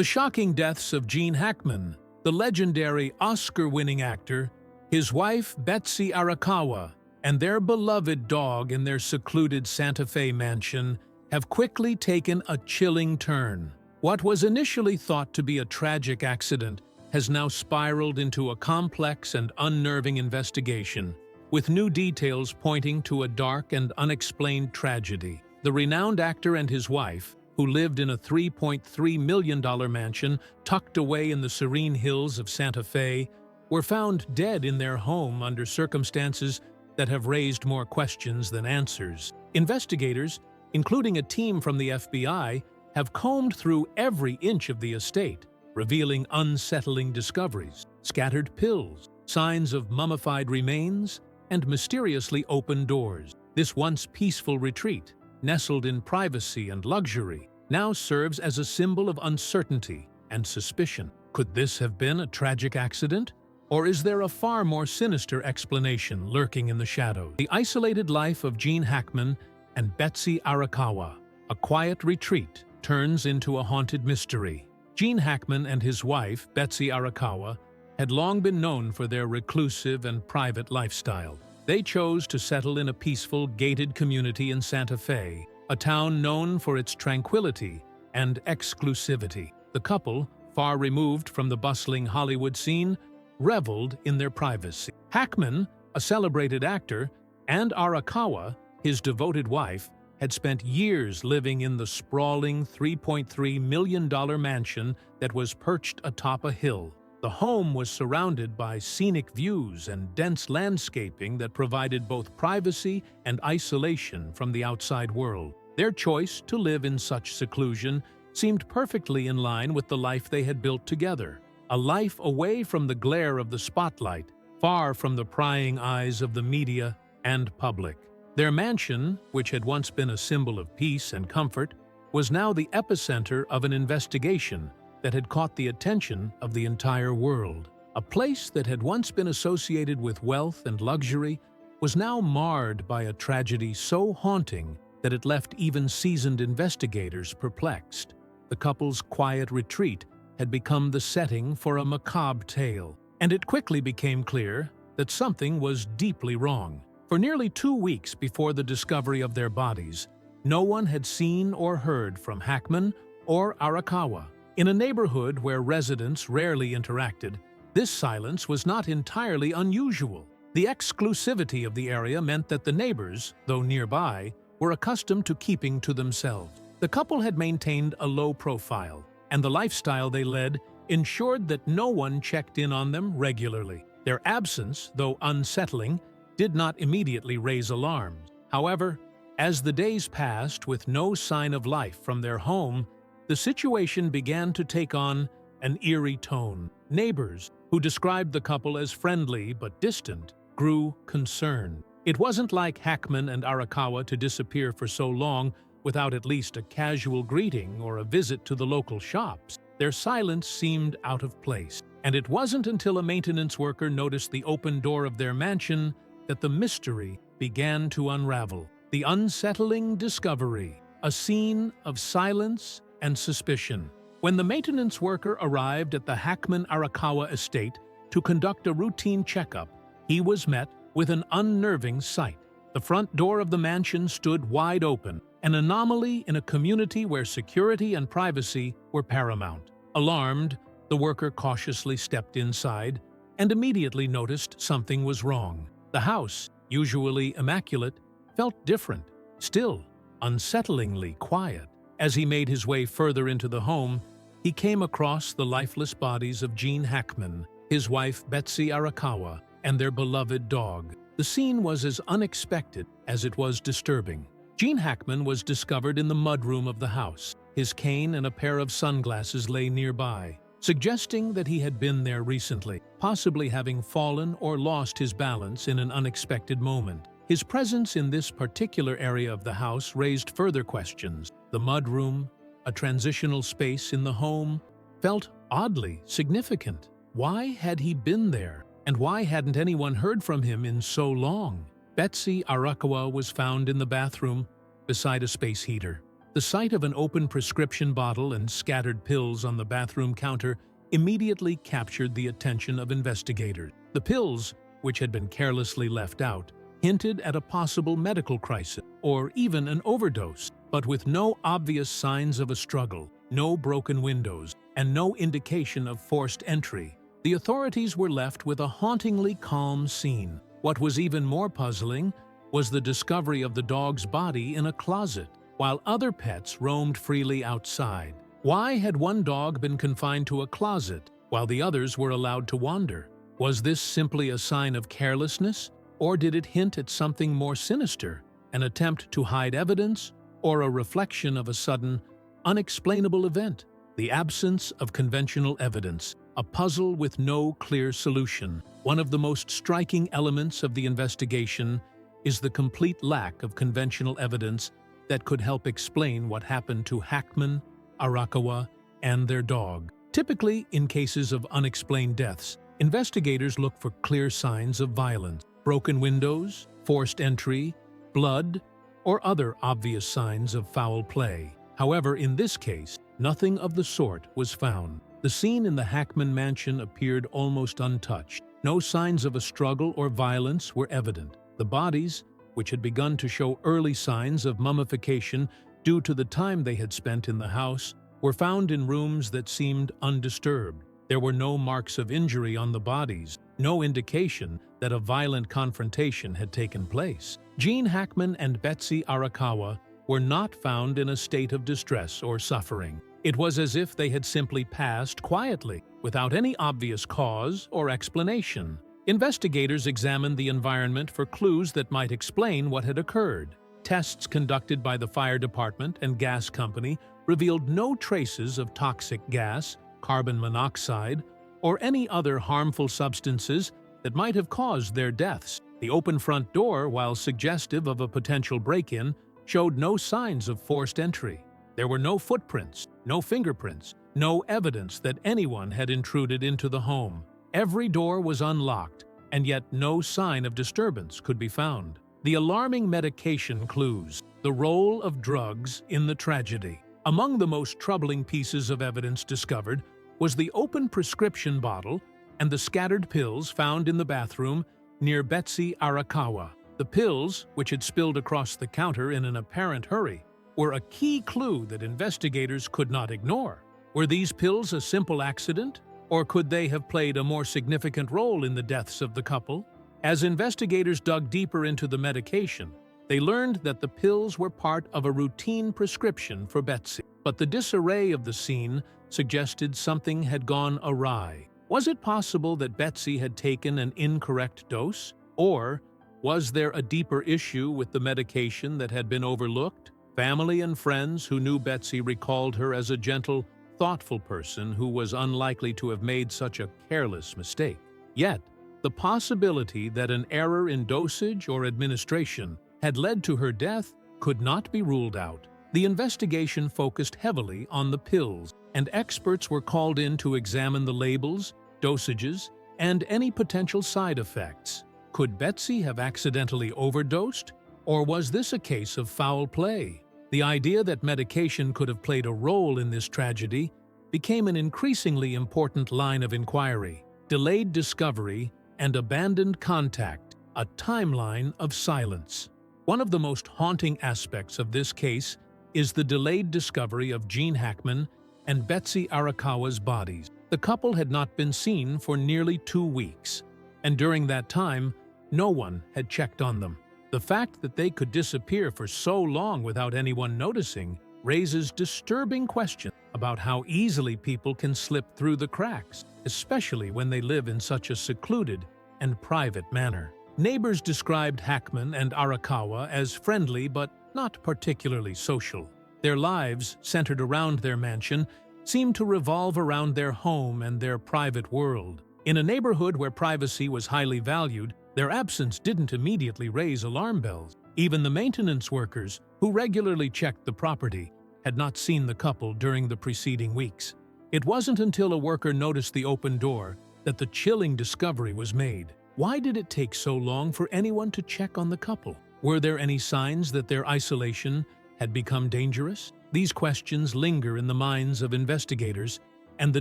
The shocking deaths of Gene Hackman, the legendary Oscar-winning actor, his wife Betsy Arakawa, and their beloved dog in their secluded Santa Fe mansion have quickly taken a chilling turn. What was initially thought to be a tragic accident has now spiraled into a complex and unnerving investigation, with new details pointing to a dark and unexplained tragedy. The renowned actor and his wife, who lived in a $3.3 million mansion tucked away in the serene hills of Santa Fe, were found dead in their home under circumstances that have raised more questions than answers. Investigators, including a team from the FBI, have combed through every inch of the estate, revealing unsettling discoveries: scattered pills, signs of mummified remains, and mysteriously open doors. This once peaceful retreat, nestled in privacy and luxury, now serves as a symbol of uncertainty and suspicion. Could this have been a tragic accident? Or is there a far more sinister explanation lurking in the shadows? The isolated life of Gene Hackman and Betsy Arakawa, a quiet retreat, turns into a haunted mystery. Gene Hackman and his wife, Betsy Arakawa, had long been known for their reclusive and private lifestyle. They chose to settle in a peaceful, gated community in Santa Fe, a town known for its tranquility and exclusivity. The couple, far removed from the bustling Hollywood scene, reveled in their privacy. Hackman, a celebrated actor, and Arakawa, his devoted wife, had spent years living in the sprawling $3.3 million mansion that was perched atop a hill. The home was surrounded by scenic views and dense landscaping that provided both privacy and isolation from the outside world. Their choice to live in such seclusion seemed perfectly in line with the life they had built together. A life away from the glare of the spotlight, far from the prying eyes of the media and public. Their mansion, which had once been a symbol of peace and comfort, was now the epicenter of an investigation that had caught the attention of the entire world. A place that had once been associated with wealth and luxury was now marred by a tragedy so haunting that it left even seasoned investigators perplexed. The couple's quiet retreat had become the setting for a macabre tale, and it quickly became clear that something was deeply wrong. For nearly 2 weeks before the discovery of their bodies, no one had seen or heard from Hackman or Arakawa. In a neighborhood where residents rarely interacted, this silence was not entirely unusual. The exclusivity of the area meant that the neighbors, though nearby, were accustomed to keeping to themselves. The couple had maintained a low profile, and the lifestyle they led ensured that no one checked in on them regularly. Their absence, though unsettling, did not immediately raise alarms. However, as the days passed with no sign of life from their home, the situation began to take on an eerie tone. Neighbors, who described the couple as friendly but distant, grew concerned. It wasn't like Hackman and Arakawa to disappear for so long without at least a casual greeting or a visit to the local shops. Their silence seemed out of place, and it wasn't until a maintenance worker noticed the open door of their mansion that the mystery began to unravel. The unsettling discovery, a scene of silence and suspicion. When the maintenance worker arrived at the Hackman-Arakawa estate to conduct a routine checkup, he was met with an unnerving sight. The front door of the mansion stood wide open, an anomaly in a community where security and privacy were paramount. Alarmed, the worker cautiously stepped inside and immediately noticed something was wrong. The house, usually immaculate, felt different, still unsettlingly quiet. As he made his way further into the home, he came across the lifeless bodies of Gene Hackman, his wife Betsy Arakawa, and their beloved dog. The scene was as unexpected as it was disturbing. Gene Hackman was discovered in the mudroom of the house. His cane and a pair of sunglasses lay nearby, suggesting that he had been there recently, possibly having fallen or lost his balance in an unexpected moment. His presence in this particular area of the house raised further questions. The mudroom, a transitional space in the home, felt oddly significant. Why had he been there? And why hadn't anyone heard from him in so long? Betsy Arakawa was found in the bathroom beside a space heater. The sight of an open prescription bottle and scattered pills on the bathroom counter immediately captured the attention of investigators. The pills, which had been carelessly left out, hinted at a possible medical crisis or even an overdose, but with no obvious signs of a struggle, no broken windows, and no indication of forced entry. The authorities were left with a hauntingly calm scene. What was even more puzzling was the discovery of the dog's body in a closet, while other pets roamed freely outside. Why had one dog been confined to a closet while the others were allowed to wander? Was this simply a sign of carelessness, or did it hint at something more sinister, an attempt to hide evidence, or a reflection of a sudden, unexplainable event? The absence of conventional evidence, a puzzle with no clear solution. One of the most striking elements of the investigation is the complete lack of conventional evidence that could help explain what happened to Hackman, Arakawa, and their dog. Typically, in cases of unexplained deaths, investigators look for clear signs of violence, broken windows, forced entry, blood, or other obvious signs of foul play. However, in this case, nothing of the sort was found. The scene in the Hackman mansion appeared almost untouched. No signs of a struggle or violence were evident. The bodies, which had begun to show early signs of mummification due to the time they had spent in the house, were found in rooms that seemed undisturbed. There were no marks of injury on the bodies, no indication that a violent confrontation had taken place. Gene Hackman and Betsy Arakawa were not found in a state of distress or suffering. It was as if they had simply passed quietly, without any obvious cause or explanation. Investigators examined the environment for clues that might explain what had occurred. Tests conducted by the fire department and gas company revealed no traces of toxic gas, carbon monoxide, or any other harmful substances that might have caused their deaths. The open front door, while suggestive of a potential break-in, showed no signs of forced entry. There were no footprints, no fingerprints, no evidence that anyone had intruded into the home. Every door was unlocked, and yet no sign of disturbance could be found. The alarming medication clues, the role of drugs in the tragedy. Among the most troubling pieces of evidence discovered was the open prescription bottle and the scattered pills found in the bathroom near Betsy Arakawa. The pills, which had spilled across the counter in an apparent hurry, were a key clue that investigators could not ignore. Were these pills a simple accident, or could they have played a more significant role in the deaths of the couple? As investigators dug deeper into the medication, they learned that the pills were part of a routine prescription for Betsy. But the disarray of the scene suggested something had gone awry. Was it possible that Betsy had taken an incorrect dose? Or was there a deeper issue with the medication that had been overlooked? Family and friends who knew Betsy recalled her as a gentle, thoughtful person who was unlikely to have made such a careless mistake. Yet, the possibility that an error in dosage or administration had led to her death could not be ruled out. The investigation focused heavily on the pills, and experts were called in to examine the labels, dosages, and any potential side effects. Could Betsy have accidentally overdosed, or was this a case of foul play? The idea that medication could have played a role in this tragedy became an increasingly important line of inquiry. Delayed discovery and abandoned contact, a timeline of silence. One of the most haunting aspects of this case is the delayed discovery of Gene Hackman and Betsy Arakawa's bodies. The couple had not been seen for nearly 2 weeks, and during that time, no one had checked on them. The fact that they could disappear for so long without anyone noticing raises disturbing questions about how easily people can slip through the cracks, especially when they live in such a secluded and private manner. Neighbors described Hackman and Arakawa as friendly but not particularly social. Their lives, centered around their mansion, seemed to revolve around their home and their private world. In a neighborhood where privacy was highly valued, their absence didn't immediately raise alarm bells. Even the maintenance workers, who regularly checked the property, had not seen the couple during the preceding weeks. It wasn't until a worker noticed the open door that the chilling discovery was made. Why did it take so long for anyone to check on the couple? Were there any signs that their isolation had become dangerous? These questions linger in the minds of investigators, and the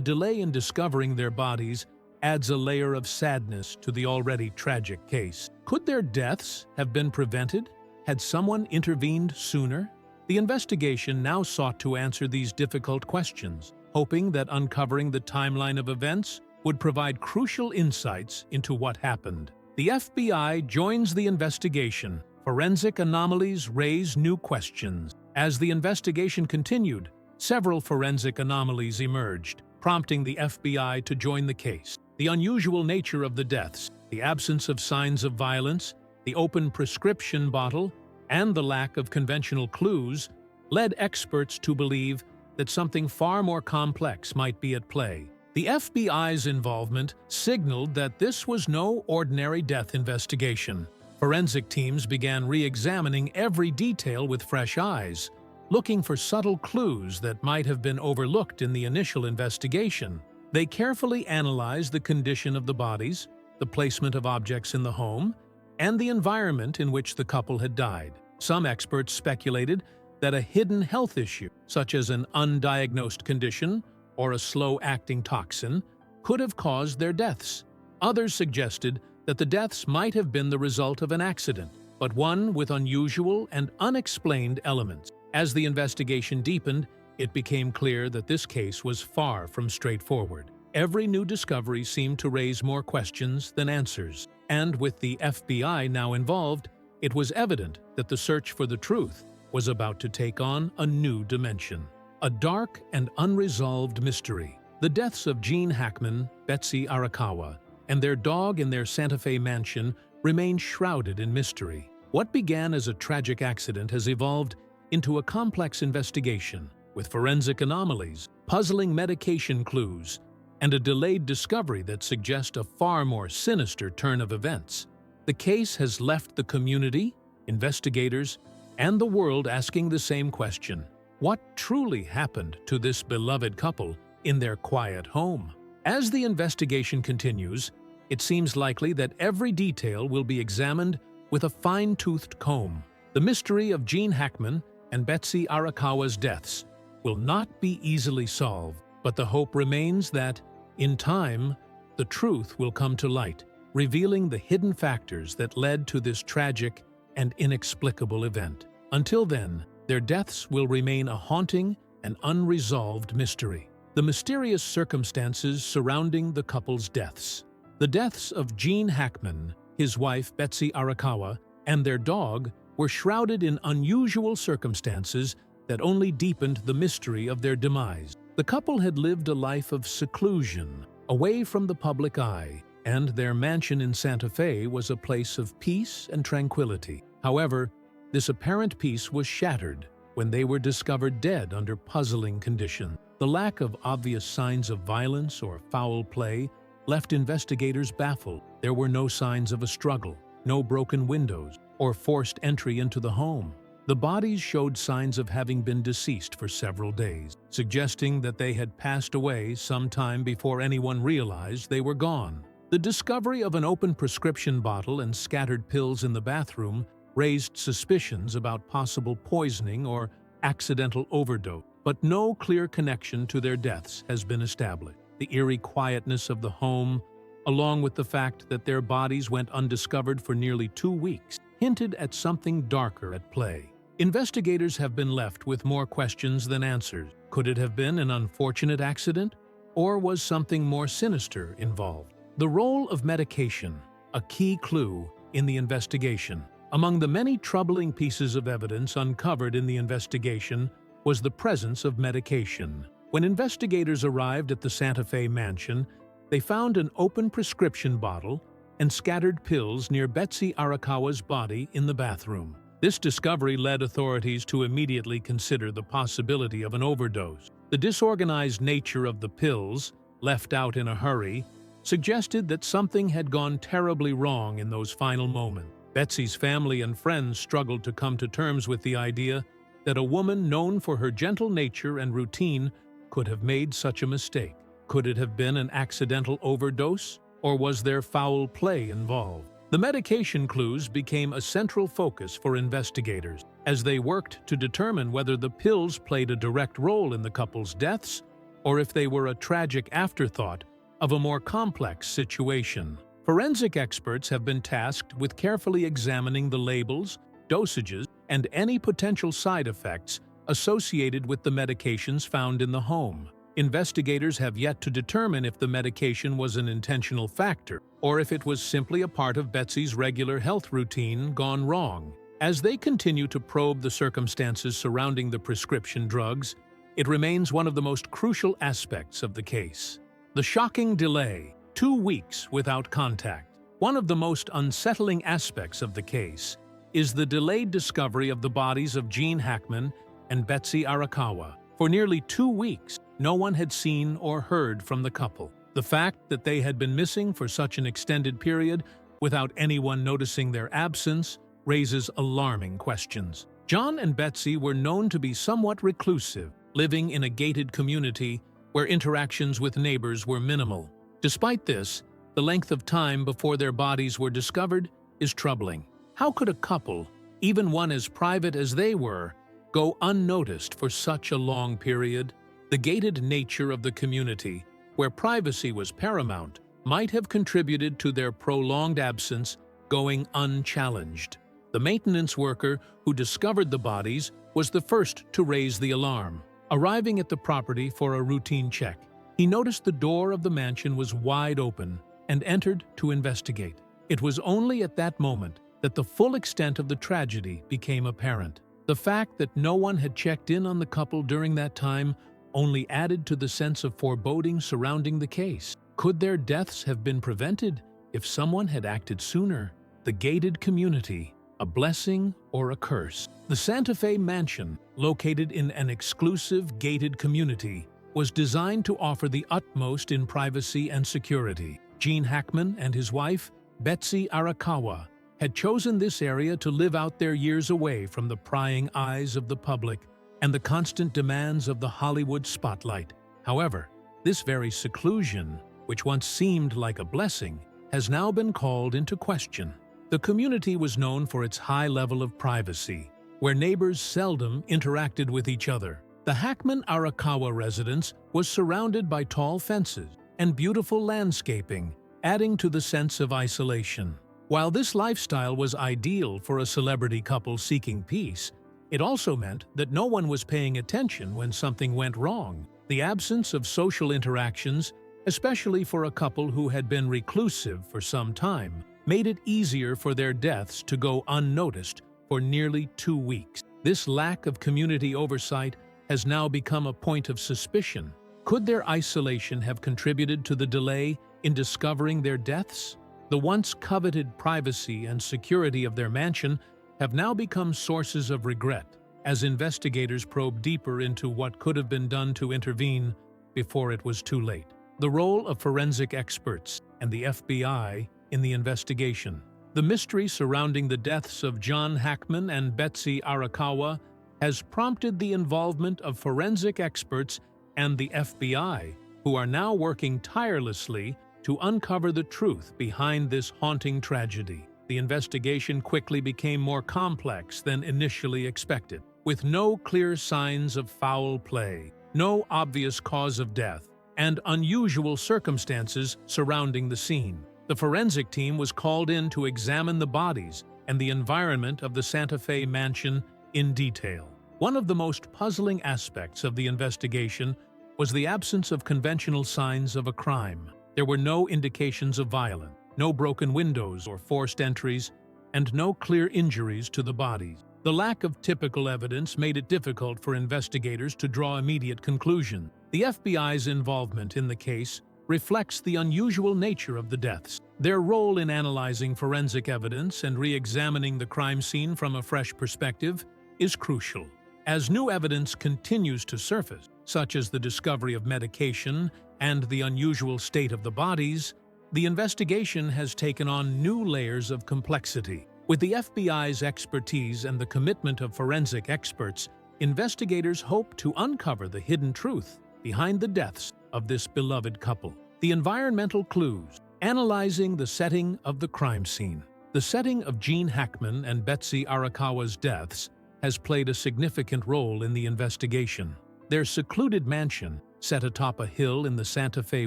delay in discovering their bodies adds a layer of sadness to the already tragic case. Could their deaths have been prevented? Had someone intervened sooner? The investigation now sought to answer these difficult questions, hoping that uncovering the timeline of events would provide crucial insights into what happened. The FBI joins the investigation. Forensic anomalies raise new questions. As the investigation continued, several forensic anomalies emerged, prompting the FBI to join the case. The unusual nature of the deaths, the absence of signs of violence, the open prescription bottle, and the lack of conventional clues led experts to believe that something far more complex might be at play. The FBI's involvement signaled that this was no ordinary death investigation. Forensic teams began re-examining every detail with fresh eyes, looking for subtle clues that might have been overlooked in the initial investigation. They carefully analyzed the condition of the bodies, the placement of objects in the home, and the environment in which the couple had died. Some experts speculated that a hidden health issue, such as an undiagnosed condition or a slow-acting toxin, could have caused their deaths. Others suggested that the deaths might have been the result of an accident, but one with unusual and unexplained elements. As the investigation deepened, it became clear that this case was far from straightforward. Every new discovery seemed to raise more questions than answers, and with the FBI now involved, it was evident that the search for the truth was about to take on a new dimension. A dark and unresolved mystery. The deaths of Gene Hackman, Betsy Arakawa, and their dog in their Santa Fe mansion remain shrouded in mystery. What began as a tragic accident has evolved into a complex investigation, with forensic anomalies, puzzling medication clues, and a delayed discovery that suggests a far more sinister turn of events. The case has left the community, investigators, and the world asking the same question: what truly happened to this beloved couple in their quiet home? As the investigation continues, it seems likely that every detail will be examined with a fine-toothed comb. The mystery of Gene Hackman and Betsy Arakawa's deaths will not be easily solved, but the hope remains that, in time, the truth will come to light, revealing the hidden factors that led to this tragic and inexplicable event. Until then, their deaths will remain a haunting and unresolved mystery. The mysterious circumstances surrounding the couple's deaths. The deaths of Gene Hackman, his wife Betsy Arakawa, and their dog were shrouded in unusual circumstances that only deepened the mystery of their demise. The couple had lived a life of seclusion, away from the public eye, and their mansion in Santa Fe was a place of peace and tranquility. However, this apparent peace was shattered when they were discovered dead under puzzling conditions. The lack of obvious signs of violence or foul play left investigators baffled. There were no signs of a struggle, no broken windows, or forced entry into the home. The bodies showed signs of having been deceased for several days, suggesting that they had passed away sometime before anyone realized they were gone. The discovery of an open prescription bottle and scattered pills in the bathroom raised suspicions about possible poisoning or accidental overdose, but no clear connection to their deaths has been established. The eerie quietness of the home, along with the fact that their bodies went undiscovered for nearly 2 weeks, hinted at something darker at play. Investigators have been left with more questions than answers. Could it have been an unfortunate accident, or was something more sinister involved? The role of medication, a key clue in the investigation. Among the many troubling pieces of evidence uncovered in the investigation was the presence of medication. When investigators arrived at the Santa Fe mansion, they found an open prescription bottle and scattered pills near Betsy Arakawa's body in the bathroom. This discovery led authorities to immediately consider the possibility of an overdose. The disorganized nature of the pills, left out in a hurry, suggested that something had gone terribly wrong in those final moments. Betsy's family and friends struggled to come to terms with the idea that a woman known for her gentle nature and routine could have made such a mistake. Could it have been an accidental overdose, or was there foul play involved? The medication clues became a central focus for investigators. as they worked to determine whether the pills played a direct role in the couple's deaths or if they were a tragic afterthought of a more complex situation. Forensic experts have been tasked with carefully examining the labels, dosages, and any potential side effects associated with the medications found in the home. Investigators have yet to determine if the medication was an intentional factor or if it was simply a part of Betsy's regular health routine gone wrong. As they continue to probe the circumstances surrounding the prescription drugs, it remains one of the most crucial aspects of the case. The shocking delay, 2 weeks without contact. One of the most unsettling aspects of the case is the delayed discovery of the bodies of Gene Hackman and Betsy Arakawa. For nearly 2 weeks, no one had seen or heard from the couple. The fact that they had been missing for such an extended period without anyone noticing their absence raises alarming questions. John and Betsy were known to be somewhat reclusive, living in a gated community where interactions with neighbors were minimal. Despite this, the length of time before their bodies were discovered is troubling. How could a couple, even one as private as they were, go unnoticed for such a long period? The gated nature of the community, where privacy was paramount, might have contributed to their prolonged absence going unchallenged. The maintenance worker who discovered the bodies was the first to raise the alarm. Arriving at the property for a routine check, he noticed the door of the mansion was wide open and entered to investigate. It was only at that moment that the full extent of the tragedy became apparent. The fact that no one had checked in on the couple during that time only added to the sense of foreboding surrounding the case. Could their deaths have been prevented if someone had acted sooner? The gated community, a blessing or a curse? The Santa Fe mansion, located in an exclusive gated community, was designed to offer the utmost in privacy and security. Gene Hackman and his wife, Betsy Arakawa, had chosen this area to live out their years away from the prying eyes of the public and the constant demands of the Hollywood spotlight. However, this very seclusion, which once seemed like a blessing, has now been called into question. The community was known for its high level of privacy, where neighbors seldom interacted with each other. The Hackman Arakawa residence was surrounded by tall fences and beautiful landscaping, adding to the sense of isolation. While this lifestyle was ideal for a celebrity couple seeking peace, it also meant that no one was paying attention when something went wrong. The absence of social interactions, especially for a couple who had been reclusive for some time, made it easier for their deaths to go unnoticed for nearly 2 weeks. This lack of community oversight has now become a point of suspicion. Could their isolation have contributed to the delay in discovering their deaths? The once coveted privacy and security of their mansion have now become sources of regret as investigators probe deeper into what could have been done to intervene before it was too late. The role of forensic experts and the FBI in the investigation. The mystery surrounding the deaths of John Hackman and Betsy Arakawa has prompted the involvement of forensic experts and the FBI, who are now working tirelessly to uncover the truth behind this haunting tragedy. The investigation quickly became more complex than initially expected, with no clear signs of foul play, no obvious cause of death, and unusual circumstances surrounding the scene. The forensic team was called in to examine the bodies and the environment of the Santa Fe mansion in detail. One of the most puzzling aspects of the investigation was the absence of conventional signs of a crime. There were no indications of violence, no broken windows or forced entries, and no clear injuries to the bodies. The lack of typical evidence made it difficult for investigators to draw immediate conclusions. The FBI's involvement in the case reflects the unusual nature of the deaths. Their role in analyzing forensic evidence and re-examining the crime scene from a fresh perspective is crucial. As new evidence continues to surface, such as the discovery of medication and the unusual state of the bodies, the investigation has taken on new layers of complexity. With the FBI's expertise and the commitment of forensic experts, investigators hope to uncover the hidden truth behind the deaths of this beloved couple. The environmental clues, analyzing the setting of the crime scene. The setting of Gene Hackman and Betsy Arakawa's deaths has played a significant role in the investigation. Their secluded mansion, set atop a hill in the Santa Fe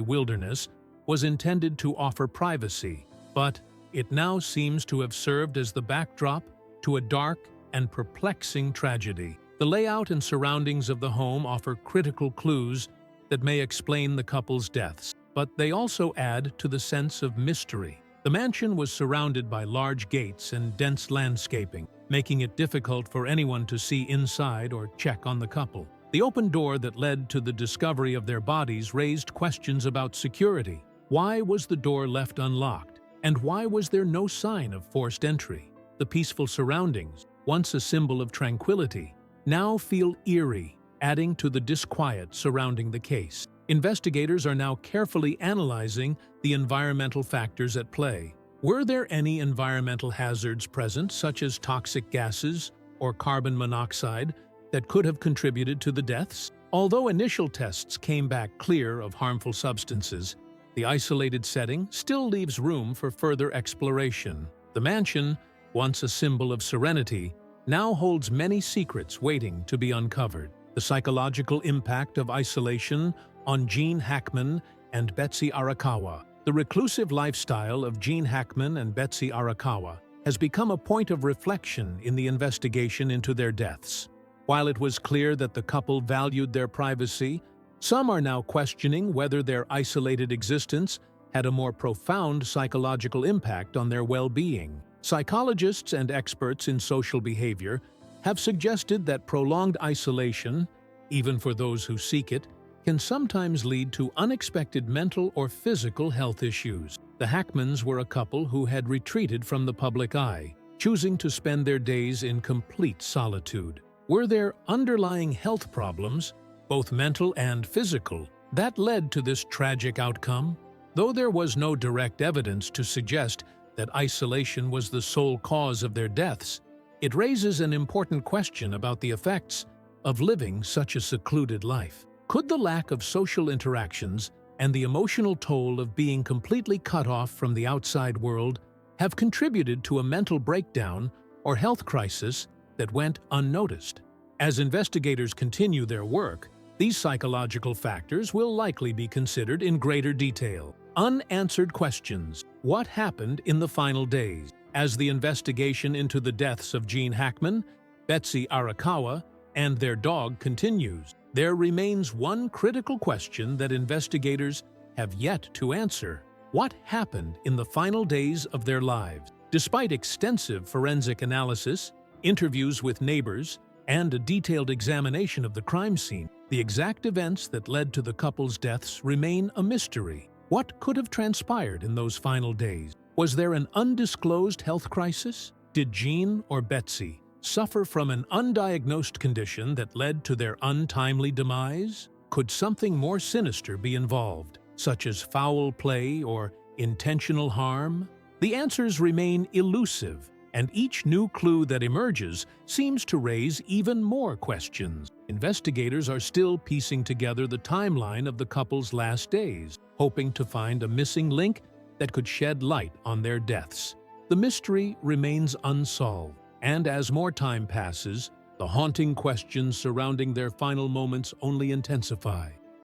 wilderness, was intended to offer privacy, but it now seems to have served as the backdrop to a dark and perplexing tragedy. The layout and surroundings of the home offer critical clues that may explain the couple's deaths, but they also add to the sense of mystery. The mansion was surrounded by large gates and dense landscaping, making it difficult for anyone to see inside or check on the couple. The open door that led to the discovery of their bodies raised questions about security. Why was the door left unlocked? And why was there no sign of forced entry? The peaceful surroundings, once a symbol of tranquility, now feel eerie, adding to the disquiet surrounding the case. Investigators are now carefully analyzing the environmental factors at play. Were there any environmental hazards present, such as toxic gases or carbon monoxide, that could have contributed to the deaths? Although initial tests came back clear of harmful substances, the isolated setting still leaves room for further exploration. The mansion, once a symbol of serenity, now holds many secrets waiting to be uncovered. The psychological impact of isolation on Gene Hackman and Betsy Arakawa. The reclusive lifestyle of Gene Hackman and Betsy Arakawa has become a point of reflection in the investigation into their deaths. While it was clear that the couple valued their privacy, some are now questioning whether their isolated existence had a more profound psychological impact on their well-being. Psychologists and experts in social behavior have suggested that prolonged isolation, even for those who seek it, can sometimes lead to unexpected mental or physical health issues. The Hackmans were a couple who had retreated from the public eye, choosing to spend their days in complete solitude. Were there underlying health problems, both mental and physical, that led to this tragic outcome? Though there was no direct evidence to suggest that isolation was the sole cause of their deaths, it raises an important question about the effects of living such a secluded life. Could the lack of social interactions and the emotional toll of being completely cut off from the outside world have contributed to a mental breakdown or health crisis that went unnoticed? As investigators continue their work, these psychological factors will likely be considered in greater detail. Unanswered questions. What happened in the final days? As the investigation into the deaths of Gene Hackman, Betsy Arakawa, and their dog continues, there remains one critical question that investigators have yet to answer. What happened in the final days of their lives? Despite extensive forensic analysis, interviews with neighbors, and a detailed examination of the crime scene, the exact events that led to the couple's deaths remain a mystery. What could have transpired in those final days? Was there an undisclosed health crisis? Did Gene or Betsy suffer from an undiagnosed condition that led to their untimely demise? Could something more sinister be involved, such as foul play or intentional harm? The answers remain elusive, and each new clue that emerges seems to raise even more questions. Investigators are still piecing together the timeline of the couple's last days, hoping to find a missing link that could shed light on their deaths. The mystery remains unsolved, and as more time passes, the haunting questions surrounding their final moments only intensify.